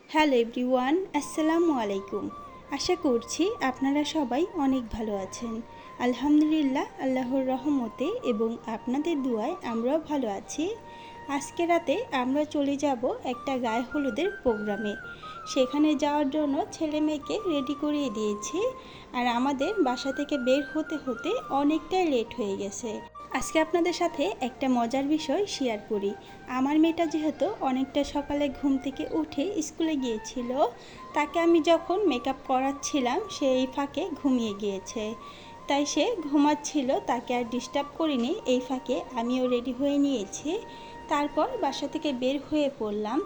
Hello everyone, আসসালামু আলাইকুম। আশা করছি আপনারা সবাই অনেক ভালো আছেন। আলহামদুলিল্লাহ, আল্লাহর রহমতে এবং আপনাদের দুয়ায় আমরাও ভালো আছি। আজকে রাতে আমরা চলে যাব একটা গায়ে হলুদের প্রোগ্রামে। সেখানে যাওয়ার জন্য ছেলে মেয়েকে রেডি করিয়ে দিয়েছি। আর আমাদের বাসা থেকে বের হতে হতে অনেকটাই লেট হয়ে গেছে। আজকে আপনাদের সাথে একটা মজার বিষয় শেয়ার করি। আমার মেয়েটা যেহেতু অনেকটা সকালে ঘুম থেকে উঠে স্কুলে গিয়েছিল, তাকে আমি যখন মেকআপ করাচ্ছিলাম সেই ফাঁকে ঘুমিয়ে গিয়েছে। তাই সে ঘুমাচ্ছিল, তাকে আর ডিস্টার্ব করিনি। এই ফাঁকে আমিও রেডি হয়ে নিয়েছি। তারপর বাসা থেকে বের হয়ে পড়লাম।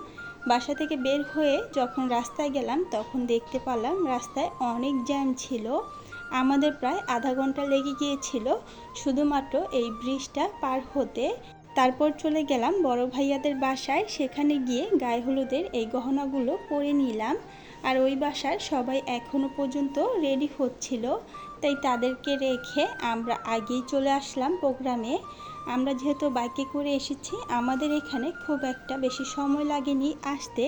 বাসা থেকে বের হয়ে যখন রাস্তায় গেলাম তখন দেখতে পেলাম রাস্তায় অনেক জ্যাম ছিল। আমাদের প্রায় আধা ঘন্টা লেগে গিয়েছিল শুধুমাত্র এই ব্রিজটা পার হতে। তারপর চলে গেলাম বড় ভাইয়াদের বাসায়। সেখানে গিয়ে গায়ে হলুদের এই গহনাগুলো পরে নিলাম। আর ওই বাসার সবাই এখনও পর্যন্ত রেডি হচ্ছিল, তাই তাদেরকে রেখে আমরা আগেই চলে আসলাম প্রোগ্রামে। আমরা যেহেতু বাইকে করে এসেছি, আমাদের এখানে খুব একটা বেশি সময় লাগেনি আসতে,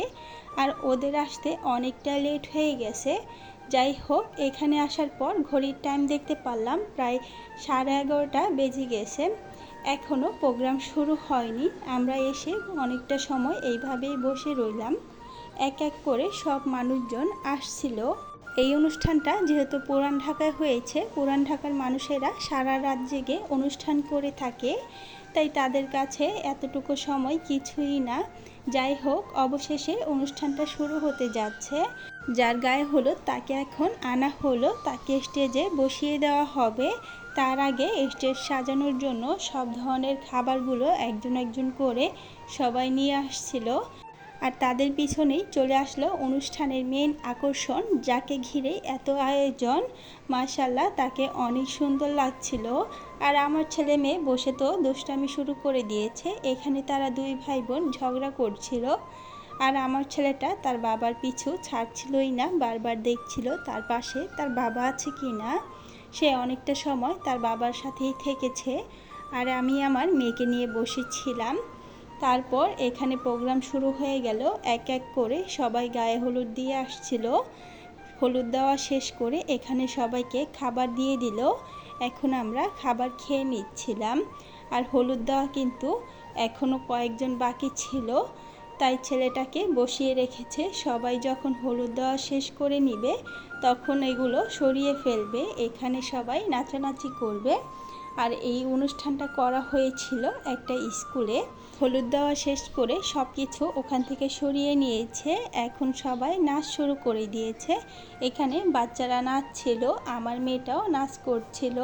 আর ওদের আসতে অনেকটা লেট হয়ে গেছে। যাই হোক, এখানে আসার পর ঘড়ির টাইম দেখতে পারলাম প্রায় 11:30 বেজে গেছে। এখনও প্রোগ্রাম শুরু হয়নি। আমরা এসে অনেকটা সময় এইভাবেই বসে রইলাম। এক এক করে সব মানুষজন আসছিল। এই অনুষ্ঠানটা যেহেতু পুরান ঢাকায় হয়েছে, পুরান ঢাকার মানুষেরা সারা রাত জেগে অনুষ্ঠান করে থাকে, তাই তাদের কাছে এতটুকু সময় কিছুই না। যাই হোক, অবশেষে অনুষ্ঠানটা শুরু হতে যাচ্ছে। যার গায়ে হলুদ তাকে এখন আনা হলো, তাকে স্টেজে বসিয়ে দেওয়া হবে। তার আগে স্টেজ সাজানোর জন্য সব ধরনের খাবারগুলো একজন একজন করে সবাই নিয়ে আসছিল। আর তাদের পিছনেই চলে আসলো অনুষ্ঠানের মেন আকর্ষণ, যাকে ঘিরে এত আয়োজন। মাশাআল্লাহ, তাকে অনেক সুন্দর লাগছিল। আর আমার ছেলে মেয়ে বসে তো দুষ্টামি শুরু করে দিয়েছে। এখানে তারা দুই ভাই বোন ঝগড়া করছিল। আর আমার ছেলেটা তার বাবার পিছু ছাড়ছিলই না, বারবার দেখছিল তার পাশে তার বাবা আছে কি না। সে অনেকটা সময় তার বাবার সাথেই থেকেছে। আর আমি আমার মেয়েকে নিয়ে বসেছিলাম। তারপর এখানে প্রোগ্রাম শুরু হয়ে গেল। এক এক করে সবাই গায়ে হলুদ দিয়ে আসছিল। হলুদ দেওয়া শেষ করে এখানে সবাইকে খাবার দিয়ে দিল। এখন আমরা খাবার খেয়ে নিচ্ছিলাম। আর হলুদ দেওয়া কিন্তু এখনও কয়েকজন বাকি ছিল, তাই ছেলেটাকে বসিয়ে রেখেছে। সবাই যখন হলুদ দেওয়া শেষ করে নিবে তখন এগুলো সরিয়ে ফেলবে। এখানে সবাই নাচানাচি করবে। আর এই অনুষ্ঠানটা করা হয়েছিল একটা স্কুলে। হলুদ দেওয়া শেষ করে সব কিছু ওখান থেকে সরিয়ে নিয়েছে। এখন সবাই নাচ শুরু করে দিয়েছে। এখানে বাচ্চারা নাচছিল, আমার মেয়েটাও নাচ করছিল।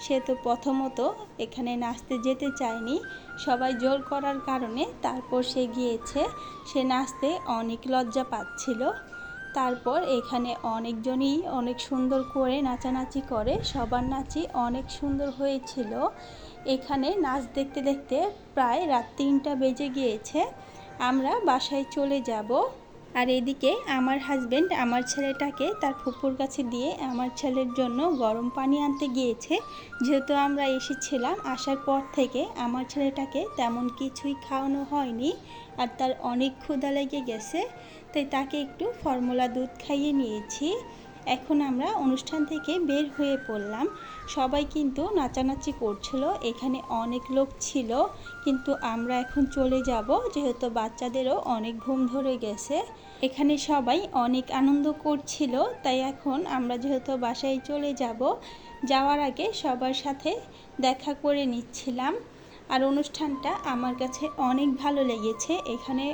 সে তো প্রথমত এখানে নাচতে যেতে চায়নি, সবাই জোর করার কারণে তারপর সে গিয়েছে। সে নাচতে অনেক লজ্জা পাচ্ছিল। তারপর এখানে অনেকজনই অনেক সুন্দর করে নাচানাচি করে, সবার নাচই অনেক সুন্দর হয়েছিল। এখানে নাচ দেখতে দেখতে প্রায় রাত 3টা বেজে গিয়েছে। আমরা বাসায় চলে যাব। আর এদিকে আমার হাজবেন্ড আমার ছেলেটাকে তার ফুপুর কাছে দিয়ে আমার ছেলের জন্য গরম পানি আনতে গিয়েছে। যেহেতু আমরা এসেছিলাম, আসার পর থেকে আমার ছেলেটাকে তেমন কিছুই খাওয়ানো হয়নি, আর তার অনেক ক্ষুধা লেগে গেছে, তাই তাকে একটু ফর্মুলা দুধ খাইয়ে নিয়েছি। এখন আমরা অনুষ্ঠান থেকে বের হয়ে পড়লাম। সবাই কিন্তু নাচানাচি করছিল, এখানে অনেক লোক ছিল। কিন্তু আমরা এখন চলে যাব, যেহেতু বাচ্চাদেরও অনেক ঘুম ধরে গেছে। এখানে সবাই অনেক আনন্দ করছিল, তাই এখন আমরা যেহেতু বাসায় চলে যাব, যাওয়ার আগে সবার সাথে দেখা করে নিচ্ছিলাম। আর অনুষ্ঠানটা আমার কাছে অনেক ভালো লেগেছে। এখানে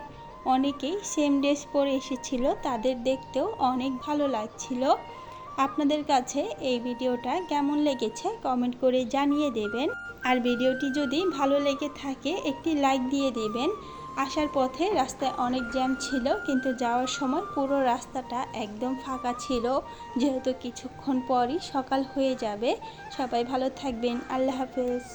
অনেকেই সেম ড্রেস পরে এসেছিল, তাদের দেখতেও অনেক ভালো লাগছিল। আপনাদের কাছে এই ভিডিওটা কেমন লেগেছে কমেন্ট করে জানিয়ে দেবেন। আর ভিডিওটি যদি ভালো লেগে থাকে একটি লাইক দিয়ে দেবেন। আসার পথে রাস্তায় অনেক জ্যাম ছিল, কিন্তু যাওয়ার সময় পুরো রাস্তাটা একদম ফাঁকা ছিল, যেহেতু কিছুক্ষণ পরই সকাল হয়ে যাবে। সবাই ভালো থাকবেন। আল্লাহ হাফেজ।